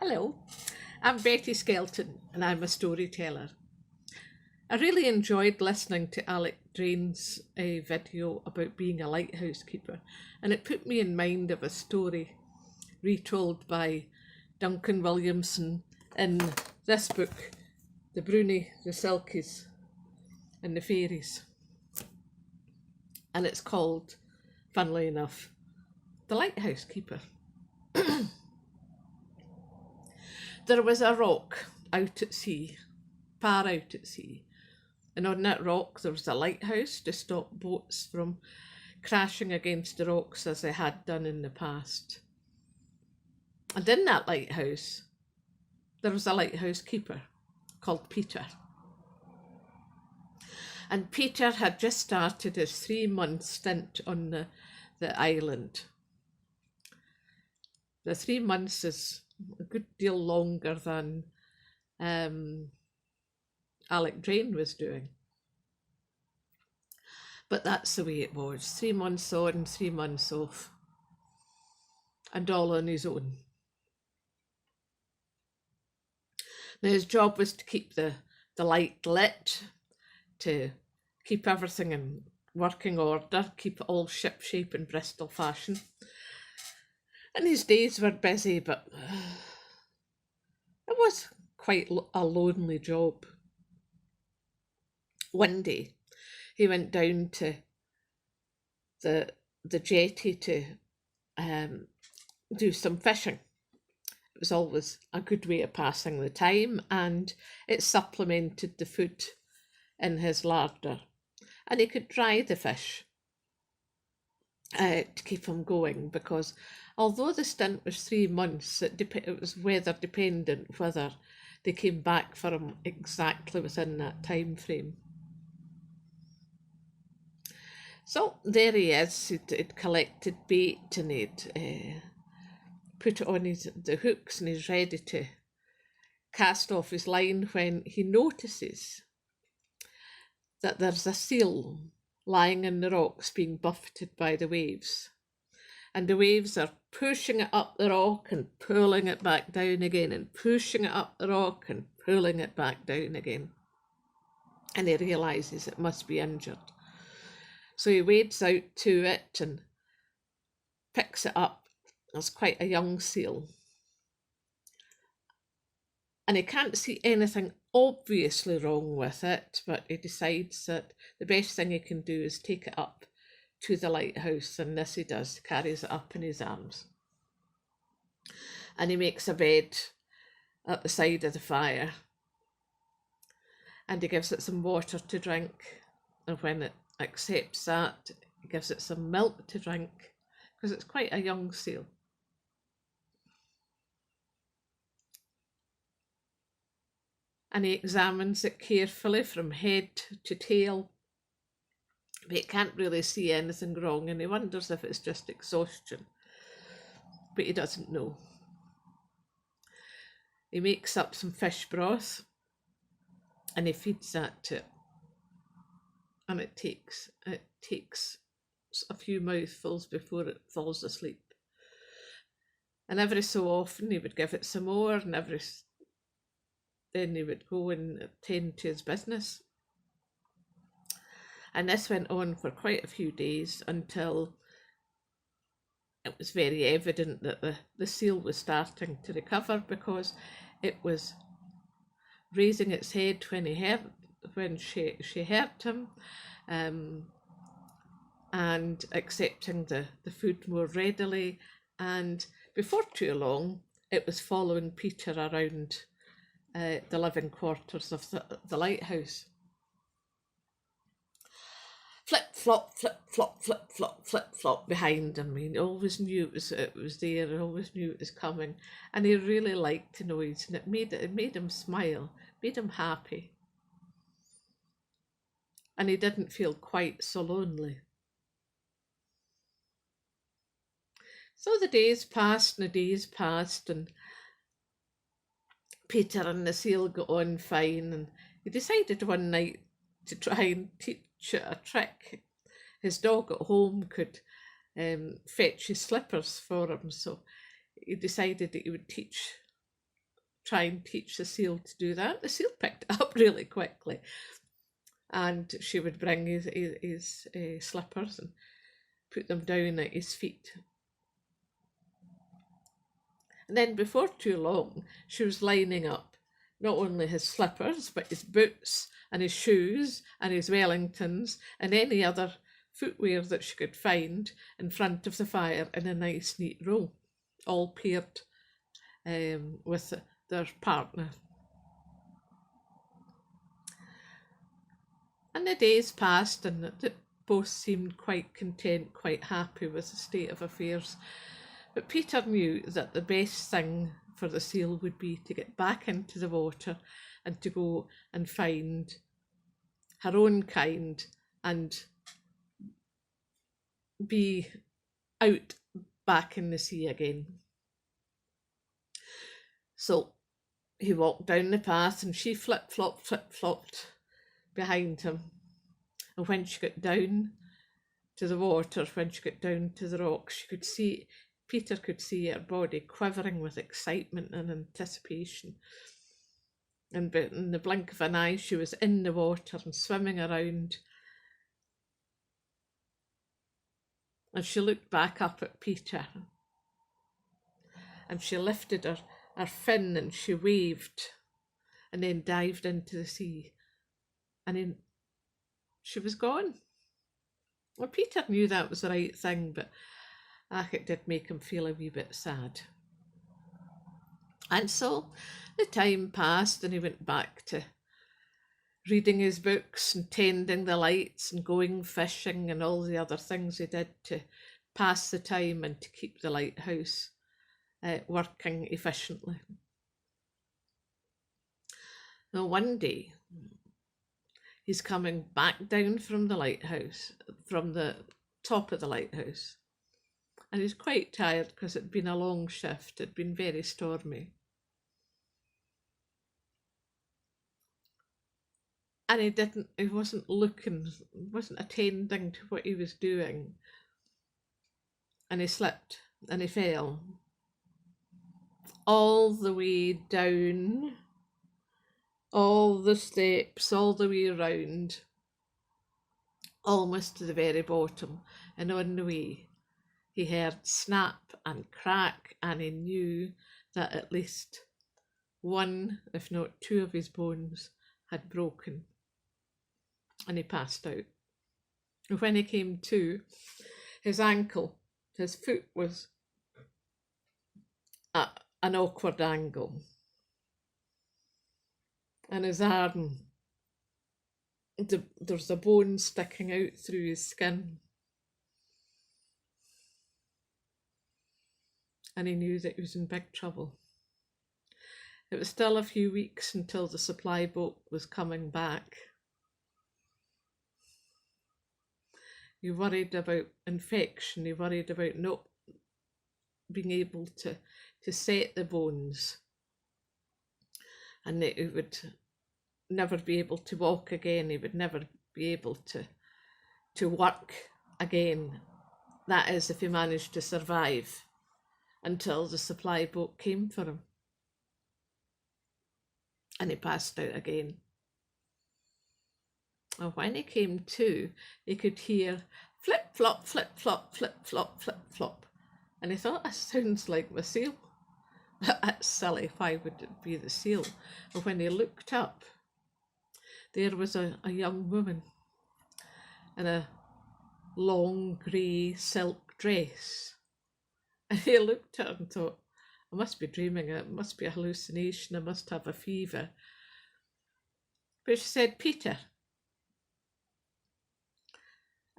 Hello, I'm Betty Skelton and I'm a storyteller. I really enjoyed listening to Alec Drain's video about being a lighthouse keeper, and it put me in mind of a story retold by Duncan Williamson in this book, The Brownie, the Silkies and the Fairies. And it's called, funnily enough, The Lighthouse Keeper. There was a rock out at sea, far out at sea, and on that rock there was a lighthouse to stop boats from crashing against the rocks as they had done in the past. And in that lighthouse there was a lighthouse keeper called Peter. And Peter had just started his 3-month stint on the island. The 3 months is a good deal longer than Alec Drain was doing. But that's the way it was. 3 months on, 3 months off. And all on his own. Now his job was to keep the light lit, to keep everything in working order, keep it all shipshape and Bristol fashion. And his days were busy, but it was quite a lonely job. One day, he went down to the jetty to do some fishing. It was always a good way of passing the time, and it supplemented the food in his larder. And he could dry the fish to keep him going, because although the stint was 3 months, it was weather dependent whether they came back for him exactly within that time frame. So there he is. He'd collected bait and he'd put it on the hooks, and he's ready to cast off his line when he notices that there's a seal lying in the rocks being buffeted by the waves. And the waves are pushing it up the rock and pulling it back down again, and pushing it up the rock and pulling it back down again. And he realises it must be injured. So he wades out to it and picks it up. It's quite a young seal. And he can't see anything obviously wrong with it, but he decides that the best thing he can do is take it up to the lighthouse, and this he does, carries it up in his arms. And he makes a bed at the side of the fire, and he gives it some water to drink, and when it accepts that, he gives it some milk to drink, because it's quite a young seal. And he examines it carefully from head to tail, but he can't really see anything wrong, and he wonders if it's just exhaustion, but he doesn't know. He makes up some fish broth and he feeds that to it, and it takes a few mouthfuls before it falls asleep. And every so often he would give it some more, and then he would go and attend to his business. And this went on for quite a few days, until it was very evident that the seal was starting to recover, because it was raising its head when she heard him, and accepting the food more readily. And before too long, it was following Peter around the living quarters of the lighthouse. Flip flop, flip flop, flip flop, flip flop behind him. He always knew it was there. He always knew it was coming, and he really liked the noise, and it made him smile, made him happy, and he didn't feel quite so lonely. So the days passed and the days passed, and Peter and the seal got on fine, and he decided one night to try and teach it a trick. His dog at home could fetch his slippers for him, so he decided that he would teach try and teach the seal to do that. The seal picked it up really quickly, and she would bring his slippers and put them down at his feet. And then before too long, she was lining up not only his slippers, but his boots and his shoes and his Wellingtons and any other footwear that she could find in front of the fire in a nice neat row, all paired with their partner. And the days passed, and both seemed quite content, quite happy with the state of affairs. But Peter knew that the best thing for the seal would be to get back into the water and to go and find her own kind and be out back in the sea again. So he walked down the path, and she flip-flopped behind him. And when she got down to the water, when she got down to the rocks, Peter could see her body quivering with excitement and anticipation. And in the blink of an eye, she was in the water and swimming around. And she looked back up at Peter, and she lifted her fin and she waved, and then dived into the sea. And then she was gone. Well, Peter knew that was the right thing, but it did make him feel a wee bit sad. And so the time passed, and he went back to reading his books and tending the lights and going fishing and all the other things he did to pass the time and to keep the lighthouse working efficiently. Now one day, he's coming back down from the lighthouse, from the top of the lighthouse, and he's quite tired because it'd been a long shift, it'd been very stormy. And he wasn't attending to what he was doing. And he slipped and he fell all the way down, all the steps, all the way around, almost to the very bottom. And on the way, he heard snap and crack, and he knew that at least one, if not two, of his bones had broken. And he passed out. And when he came to, his foot was at an awkward angle. And his arm, there's a bone sticking out through his skin. And he knew that he was in big trouble. It was still a few weeks until the supply boat was coming back. He worried about infection, he worried about not being able to set the bones, and that he would never be able to walk again, he would never be able to work again. That is, if he managed to survive until the supply boat came for him. And he passed out again. And when he came to, he could hear flip-flop, flip-flop, flip-flop, flip-flop. And he thought, that sounds like the seal. That's silly, why would it be the seal? And when he looked up, there was a young woman in a long grey silk dress. And he looked at her and thought, I must be dreaming, it must be a hallucination, I must have a fever. But she said, Peter,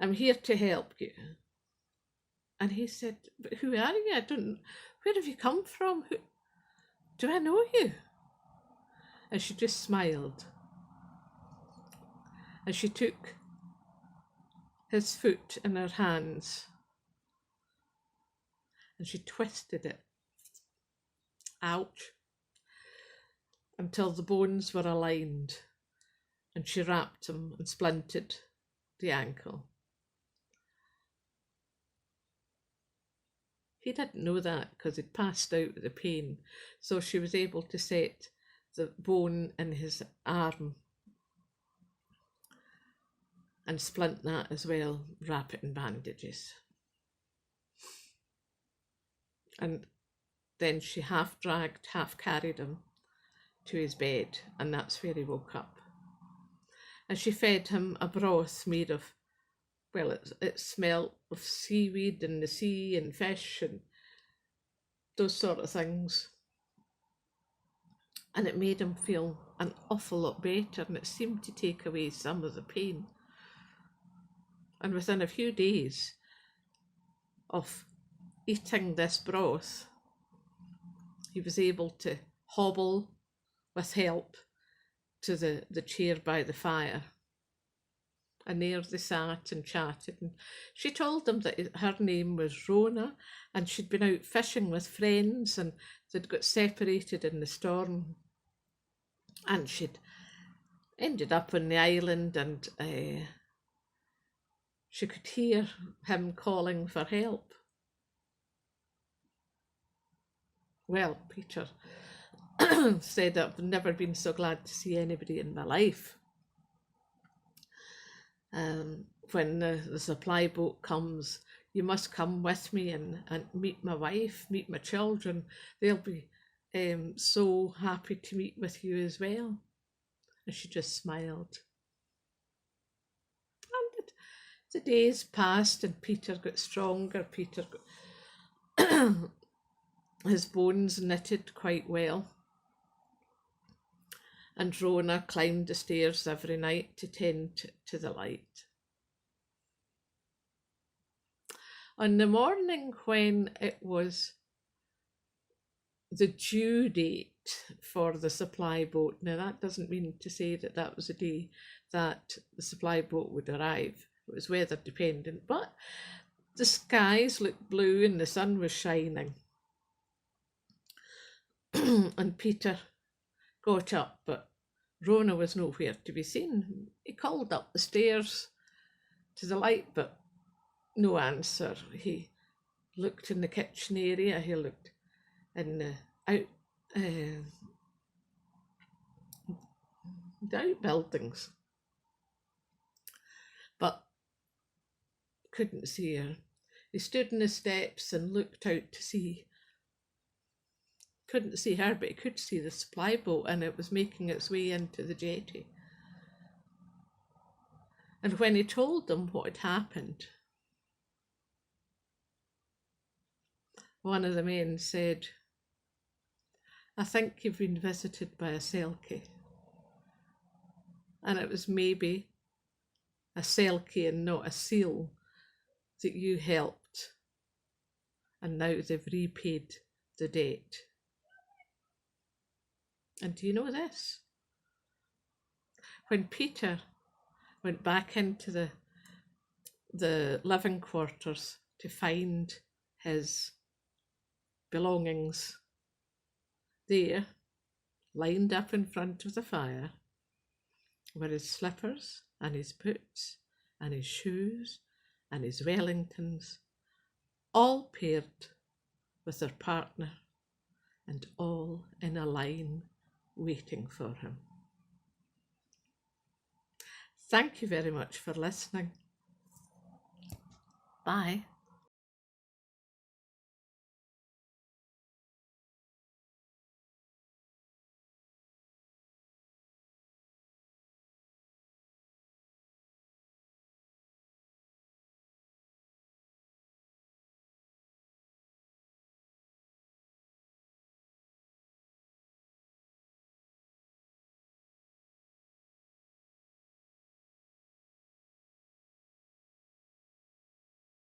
I'm here to help you. And he said, but who are you? Where have you come from? Do I know you? And she just smiled. And she took his foot in her hands and she twisted it, ouch, until the bones were aligned, and she wrapped him and splinted the ankle. He didn't know that because he'd passed out with the pain, so she was able to set the bone in his arm and splint that as well, wrap it in bandages. And then she half dragged, half carried him to his bed, and that's where he woke up. And she fed him a broth made of, well, it smelled of seaweed and the sea and fish and those sort of things. And it made him feel an awful lot better, and it seemed to take away some of the pain. And within a few days of eating this broth, he was able to hobble with help to the chair by the fire. And there they sat and chatted, and she told him that her name was Rona, and she'd been out fishing with friends, and they'd got separated in the storm, and she'd ended up on the island, and she could hear him calling for help. Well, Peter said, I've never been so glad to see anybody in my life. When the supply boat comes, you must come with me and meet my wife, meet my children. They'll be so happy to meet with you as well. And she just smiled. And the days passed, and Peter got stronger. Peter got his bones knitted quite well. And Rona climbed the stairs every night to tend to the light. On the morning when it was the due date for the supply boat, now that doesn't mean to say that that was the day that the supply boat would arrive. It was weather dependent, but the skies looked blue and the sun was shining. And Peter got up, but Rona was nowhere to be seen. He called up the stairs to the light, but no answer. He looked in the kitchen area, he looked in the outbuildings, but couldn't see her. He stood in the steps and looked out to sea. Couldn't see her, but he could see the supply boat, and it was making its way into the jetty. And when he told them what had happened, one of the men said, I think you've been visited by a selkie. And it was maybe a selkie and not a seal that you helped, and now they've repaid the debt. And do you know this? When Peter went back into the living quarters to find his belongings, there, lined up in front of the fire, were his slippers and his boots and his shoes and his Wellingtons, all paired with their partner and all in a line waiting for him. Thank you very much for listening. Bye.